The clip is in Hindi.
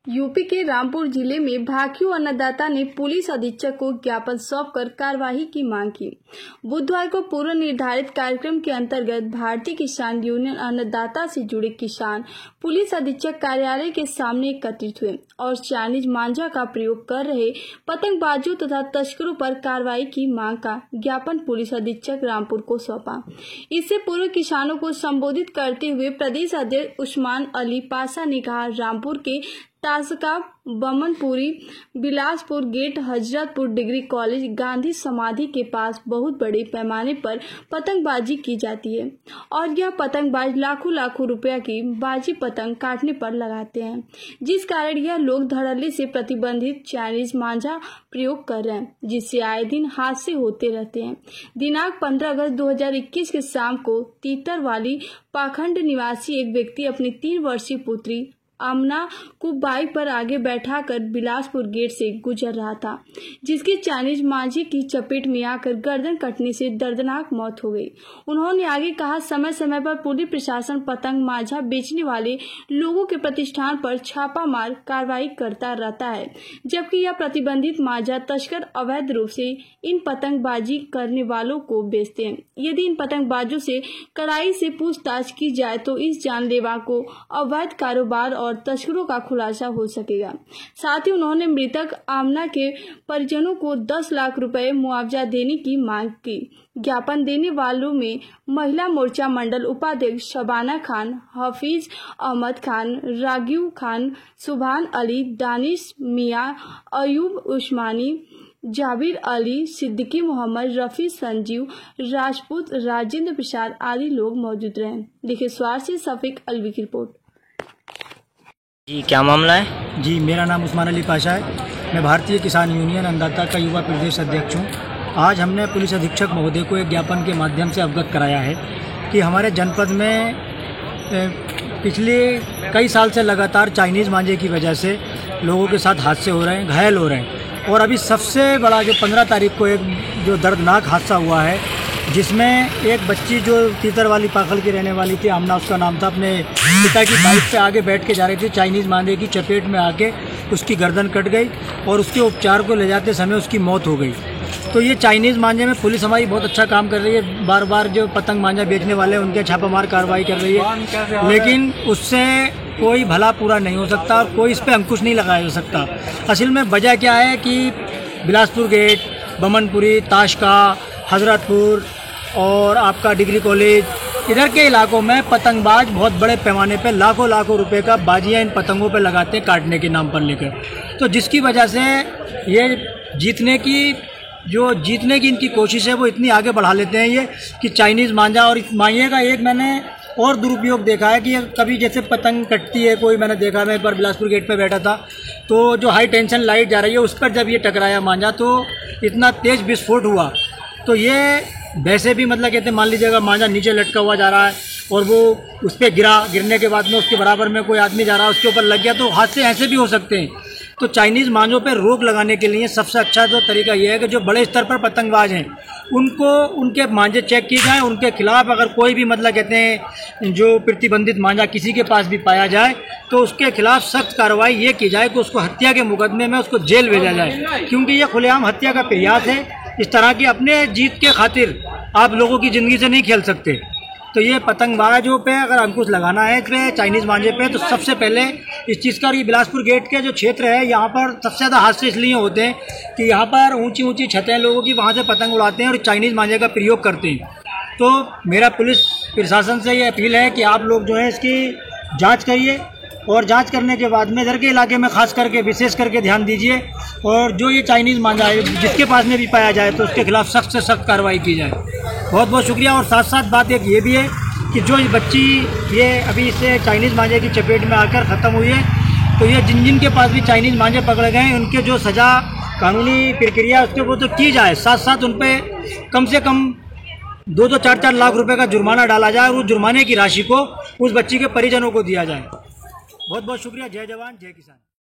यूपी के रामपुर जिले में भाकियू अन्नदाता ने पुलिस अधीक्षक को ज्ञापन सौंपकर कार्यवाही की मांग की। बुधवार को पूर्व निर्धारित कार्यक्रम के अंतर्गत भारतीय किसान यूनियन अन्नदाता से जुड़े किसान पुलिस अधीक्षक कार्यालय के सामने एकत्रित हुए और चाइनीज मांझा का प्रयोग कर रहे पतंगबाजों तथा तस्करों पर कार्रवाई की मांग का ज्ञापन पुलिस अधीक्षक रामपुर को सौंपा। इससे पूर्व किसानों को संबोधित करते हुए प्रदेश अध्यक्ष उस्मान अली पाशा ने कहा, रामपुर के तासका, Bamanpuri, Bilaspur gate, Hazratpur degree college, Gandhi Samadhi के पास बहुत बड़े पैमाने पर पतंगबाजी की जाती है और यह पतंगबाज लाखों लाखों रुपया की बाजी पतंग काटने पर लगाते हैं, जिस कारण यह लोग धड़ल्ले से प्रतिबंधित चाइनीज मांझा प्रयोग कर रहे हैं, जिससे आए दिन हादसे होते रहते हैं। दिनांक 15 अगस्त 2021 के शाम को तीतरवाली पाखंड निवासी एक व्यक्ति अपनी 3 वर्षीय पुत्री आमना को बाइक पर आगे बैठाकर बिलासपुर गेट से गुजर रहा था, जिसकी चाइनीज मांझे की चपेट में आकर गर्दन कटने से दर्दनाक मौत हो गई। उन्होंने आगे कहा, समय समय पर पुलिस प्रशासन पतंग मांझा बेचने वाले लोगों के प्रतिष्ठान पर छापामार कार्रवाई करता रहता है, जबकि यह प्रतिबंधित मांझा तस्कर अवैध रूप से इन पतंगबाजी करने वालों को बेचते हैं। यदि इन पतंगबाजों से कड़ाई से पूछताछ की जाए तो इस जानलेवा को अवैध कारोबार और तस्करों का खुलासा हो सकेगा। साथ ही उन्होंने मृतक आमना के परिजनों को 10 लाख रुपए मुआवजा देने की मांग की। ज्ञापन देने वालों में महिला मोर्चा मंडल उपाध्यक्ष शबाना खान, हफीज अहमद खान, रागिब खान, सुभान अली, दानिश मियां, अयूब उस्मानी, जाबिर अली, सिद्दीकी मोहम्मद, रफी, संजीव राजपूत, राजेंद्र प्रसाद आदि लोग मौजूद रहे। लिखे स्वार से सफीक अलवी की रिपोर्ट। जी, क्या मामला है? जी, मेरा नाम उस्मान अली पाशा है। मैं भारतीय किसान यूनियन अन्नदाता का युवा प्रदेश अध्यक्ष हूँ। आज हमने पुलिस अधीक्षक महोदय को एक ज्ञापन के माध्यम से अवगत कराया है कि हमारे जनपद में पिछले कई साल से लगातार चाइनीज़ मांझे की वजह से लोगों के साथ हादसे हो रहे हैं, घायल हो रहे हैं। और अभी सबसे बड़ा जो 15 तारीख को एक जो दर्दनाक हादसा हुआ है, जिसमें एक बच्ची जो तीतरवाली पाखल की रहने वाली थी, आमना उसका नाम था, अपने पिता की बाइक पे आगे बैठ के जा रही थी, चाइनीज़ मांझे की चपेट में आके उसकी गर्दन कट गई और उसके उपचार को ले जाते समय उसकी मौत हो गई। तो ये चाइनीज़ मांझे में पुलिस हमारी बहुत अच्छा काम कर रही है। बार बार जो पतंग मांझा बेचने वाले हैं उनके छापामार कार्रवाई कर रही है, लेकिन उससे कोई भला पूरा नहीं हो सकता और कोई इस पर अंकुश नहीं लगाया जा सकता। असल में वजह क्या है कि बिलासपुर गेट, बमनपुरी, ताशका, हजरतपुर और आपका डिग्री कॉलेज, इधर के इलाकों में पतंगबाज बहुत बड़े पैमाने पे लाखों लाखों रुपए का बाजियाँ इन पतंगों पे लगाते हैं काटने के नाम पर लेकर। तो जिसकी वजह से ये जीतने की इनकी कोशिश है वो इतनी आगे बढ़ा लेते हैं ये कि चाइनीज़ मांझा। और इस मांझे का एक मैंने और दुरुपयोग देखा है कि कभी जैसे पतंग कटती है कोई, मैंने देखा, मैं एक बार बिलासपुर गेट पे बैठा था तो जो हाई टेंशन लाइट जा रही है उस पर जब ये टकराया मांझा तो इतना तेज़ विस्फोट हुआ। तो ये वैसे भी मतलब कहते हैं, मान लीजिएगा मांझा नीचे लटका हुआ जा रहा है और वो उस पर गिरने के बाद में उसके बराबर में कोई आदमी जा रहा है, उसके ऊपर लग गया तो हादसे ऐसे भी हो सकते हैं। तो चाइनीज़ मांझों पर रोक लगाने के लिए सबसे अच्छा जो तरीका ये है कि जो बड़े स्तर पर पतंगबाज हैं उनको उनके मांझे चेक किए जाएँ, उनके खिलाफ अगर कोई भी मतलब कहते हैं जो प्रतिबंधित मांझा किसी के पास भी पाया जाए तो उसके खिलाफ सख्त कार्रवाई ये की जाए कि उसको हत्या के मुकदमे में उसको जेल भेजा जाए, क्योंकि ये खुलेआम हत्या का प्रयास है। इस तरह की अपने जीत के खातिर आप लोगों की ज़िंदगी से नहीं खेल सकते। तो ये पतंगबाजों पे अगर अंकुश लगाना है, इस पे चाइनीज़ मांझे पे, तो सबसे पहले इस चीज़ का, ये बिलासपुर गेट के जो क्षेत्र है यहाँ पर सबसे ज़्यादा हादसे इसलिए होते हैं कि यहाँ पर ऊंची ऊंची छतें लोगों की, वहाँ से पतंग उड़ाते हैं और चाइनीज़ मांझे का प्रयोग करते हैं। तो मेरा पुलिस प्रशासन से ये अपील है कि आप लोग जो है इसकी जाँच करिए और जांच करने के बाद में इधर के इलाके में खास करके विशेष करके ध्यान दीजिए और जो ये चाइनीज़ मांझा है जिसके पास में भी पाया जाए तो उसके खिलाफ सख्त से सख्त कार्रवाई की जाए। बहुत बहुत शुक्रिया। और साथ साथ बात एक ये भी है कि जो बच्ची ये अभी इससे चाइनीज़ मांझे की चपेट में आकर ख़त्म हुई है, तो ये जिन के पास भी चाइनीज़ मांझे पकड़े गए हैं उनके जो सज़ा कानूनी प्रक्रिया उसके ऊपर तो की जाए, साथ साथ उन पर कम से कम 2-2, 4-4 लाख रुपए का जुर्माना डाला जाए और उस जुर्माने की राशि को उस बच्ची के परिजनों को दिया जाए। बहुत बहुत शुक्रिया। जय जवान जय किसान।